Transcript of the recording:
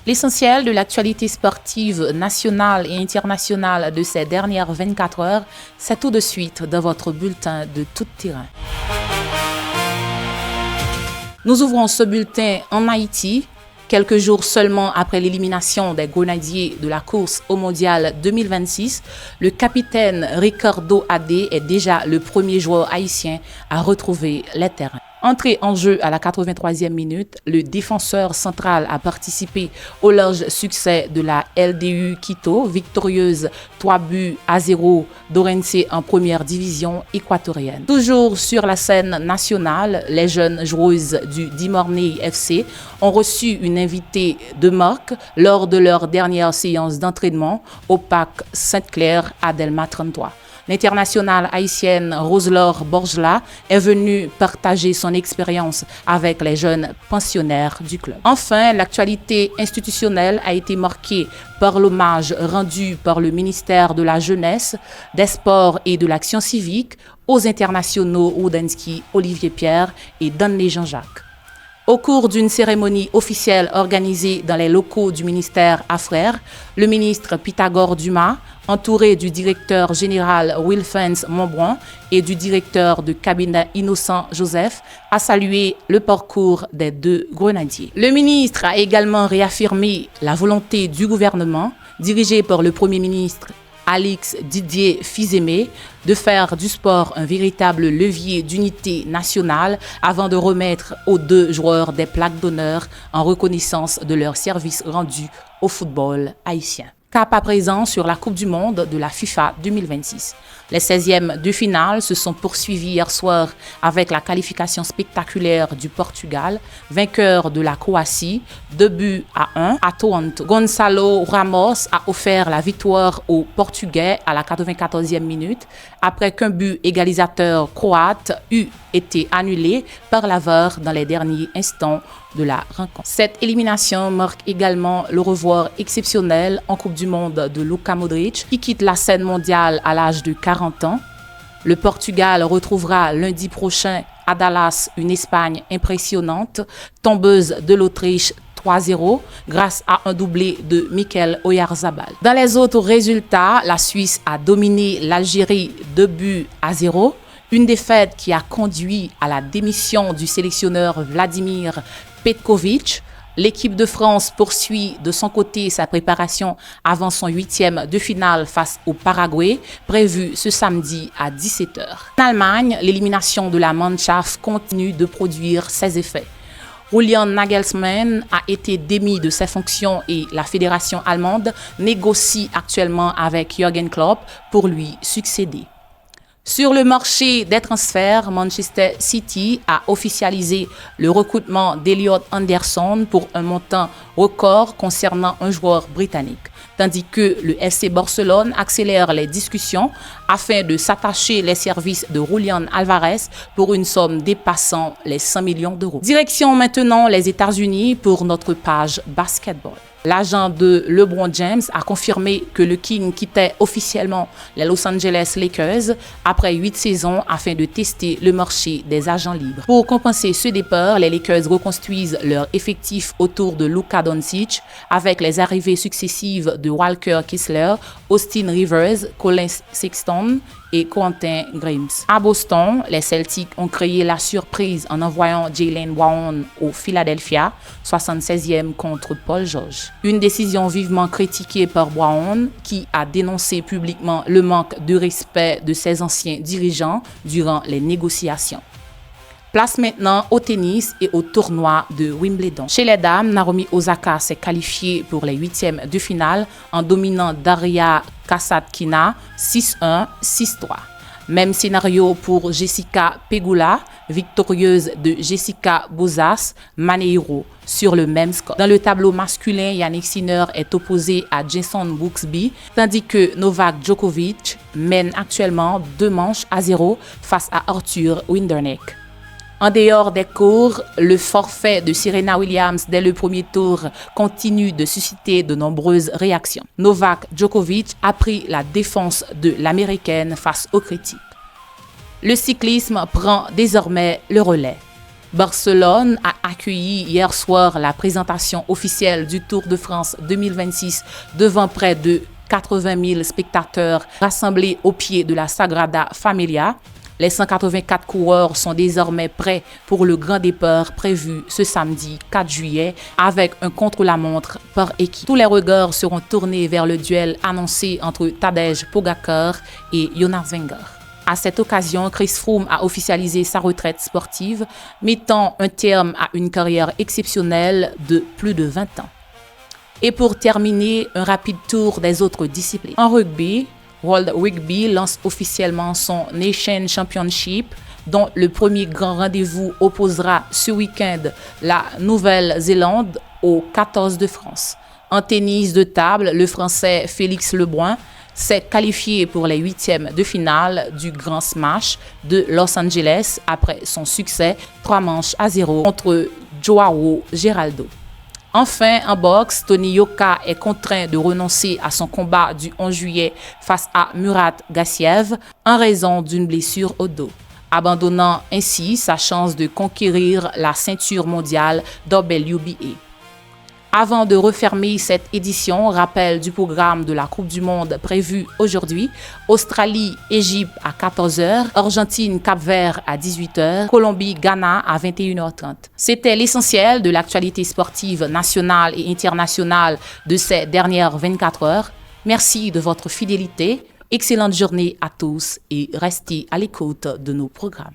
L'essentiel de l'actualité sportive nationale et internationale de ces dernières 24 heures, c'est tout de suite dans votre bulletin de tout terrain. Nous ouvrons ce bulletin en Haïti, quelques jours seulement après l'élimination des Grenadiers de la course au Mondial 2026. Le capitaine Ricardo Adé est déjà le premier joueur haïtien à retrouver les terrains. Entré en jeu à la 83e minute, le défenseur central a participé au large succès de la LDU Quito, victorieuse 3-0 d'Orense en première division équatorienne. Toujours sur la scène nationale, les jeunes joueuses du Dimornay FC ont reçu une invitée de marque lors de leur dernière séance d'entraînement au parc Sainte-Claire à Delma 33. L'internationale haïtienne Roselore Borgela est venue partager son expérience avec les jeunes pensionnaires du club. Enfin, l'actualité institutionnelle a été marquée par l'hommage rendu par le ministère de la Jeunesse, des Sports et de l'Action civique aux internationaux Oudensky, Olivier Pierre et Danley Jean-Jacques. Au cours d'une cérémonie officielle organisée dans les locaux du ministère Afrères, le ministre Pythagore Dumas, entouré du directeur général Wilfens Montbron et du directeur de cabinet Innocent Joseph, a salué le parcours des deux grenadiers. Le ministre a également réaffirmé la volonté du gouvernement, dirigé par le Premier ministre Alix Didier Fils-Aimé, de faire du sport un véritable levier d'unité nationale avant de remettre aux deux joueurs des plaques d'honneur en reconnaissance de leur service rendu au football haïtien. Cap à présent sur la Coupe du Monde de la FIFA 2026. Les 16e de finale se sont poursuivis hier soir avec la qualification spectaculaire du Portugal, vainqueur de la Croatie, 2-1 à Toronto. Gonçalo Ramos a offert la victoire aux Portugais à la 94e minute après qu'un but égalisateur croate eut été annulé par la VAR dans les derniers instants de la rencontre. Cette élimination marque également le revoir exceptionnel en Coupe du Monde de Luka Modric, qui quitte la scène mondiale à l'âge de 40 ans. Le Portugal retrouvera lundi prochain à Dallas une Espagne impressionnante, tombeuse de l'Autriche 3-0 grâce à un doublé de Mikel Oyarzabal. Dans les autres résultats, la Suisse a dominé l'Algérie 2-0. Une défaite qui a conduit à la démission du sélectionneur Vladimir Petkovic. L'équipe de France poursuit de son côté sa préparation avant son 8e de finale face au Paraguay, prévu ce samedi à 17h. En Allemagne, l'élimination de la Mannschaft continue de produire ses effets. Julian Nagelsmann a été démis de ses fonctions et la fédération allemande négocie actuellement avec Jürgen Klopp pour lui succéder. Sur le marché des transferts, Manchester City a officialisé le recrutement d'Elliot Anderson pour un montant record concernant un joueur britannique, tandis que le FC Barcelone accélère les discussions afin de s'attacher les services de Julián Álvarez pour une somme dépassant les 100 millions d'euros. Direction maintenant les États-Unis pour notre page basketball. L'agent de LeBron James a confirmé que le King quittait officiellement les Los Angeles Lakers après 8 saisons afin de tester le marché des agents libres. Pour compenser ce départ, les Lakers reconstruisent leur effectif autour de Luka Doncic avec les arrivées successives de Walker Kessler, Austin Rivers, Colin Sexton et Quentin Grimes. À Boston, les Celtics ont créé la surprise en envoyant Jaylen Brown au Philadelphia, 76e contre Paul George. Une décision vivement critiquée par Brown, qui a dénoncé publiquement le manque de respect de ses anciens dirigeants durant les négociations. Place maintenant au tennis et au tournoi de Wimbledon. Chez les dames, Naomi Osaka s'est qualifiée pour les 8e de finale en dominant Daria Kasatkina 6-1, 6-3. Même scénario pour Jessica Pegula, victorieuse de Jessica Bozas Maneiro sur le même score. Dans le tableau masculin, Yannick Sinner est opposé à Jason Brooksby, tandis que Novak Djokovic mène actuellement 2-0 face à Arthur Winderneck. En dehors des cours, le forfait de Serena Williams dès le premier tour continue de susciter de nombreuses réactions. Novak Djokovic a pris la défense de l'Américaine face aux critiques. Le cyclisme prend désormais le relais. Barcelone a accueilli hier soir la présentation officielle du Tour de France 2026 devant près de 80 000 spectateurs rassemblés au pied de la Sagrada Familia. Les 184 coureurs sont désormais prêts pour le grand départ prévu ce samedi 4 juillet avec un contre-la-montre par équipe. Tous les regards seront tournés vers le duel annoncé entre Tadej Pogačar et Jonas Vingegaard. À cette occasion, Chris Froome a officialisé sa retraite sportive, mettant un terme à une carrière exceptionnelle de plus de 20 ans. Et pour terminer, un rapide tour des autres disciplines. En rugby, World Rugby lance officiellement son Nation Championship, dont le premier grand rendez-vous opposera ce week-end la Nouvelle-Zélande aux 14 de France. En tennis de table, le Français Félix Lebrun s'est qualifié pour les huitièmes de finale du Grand Smash de Los Angeles après son succès 3-0 contre Joao Geraldo. Enfin, en boxe, Tony Yoka est contraint de renoncer à son combat du 11 juillet face à Murat Gassiev en raison d'une blessure au dos, abandonnant ainsi sa chance de conquérir la ceinture mondiale WBA. Avant de refermer cette édition, rappel du programme de la Coupe du Monde prévue aujourd'hui. Australie, Égypte à 14h, Argentine, Cap-Vert à 18h, Colombie, Ghana à 21h30. C'était l'essentiel de l'actualité sportive nationale et internationale de ces dernières 24 heures. Merci de votre fidélité. Excellente journée à tous et restez à l'écoute de nos programmes.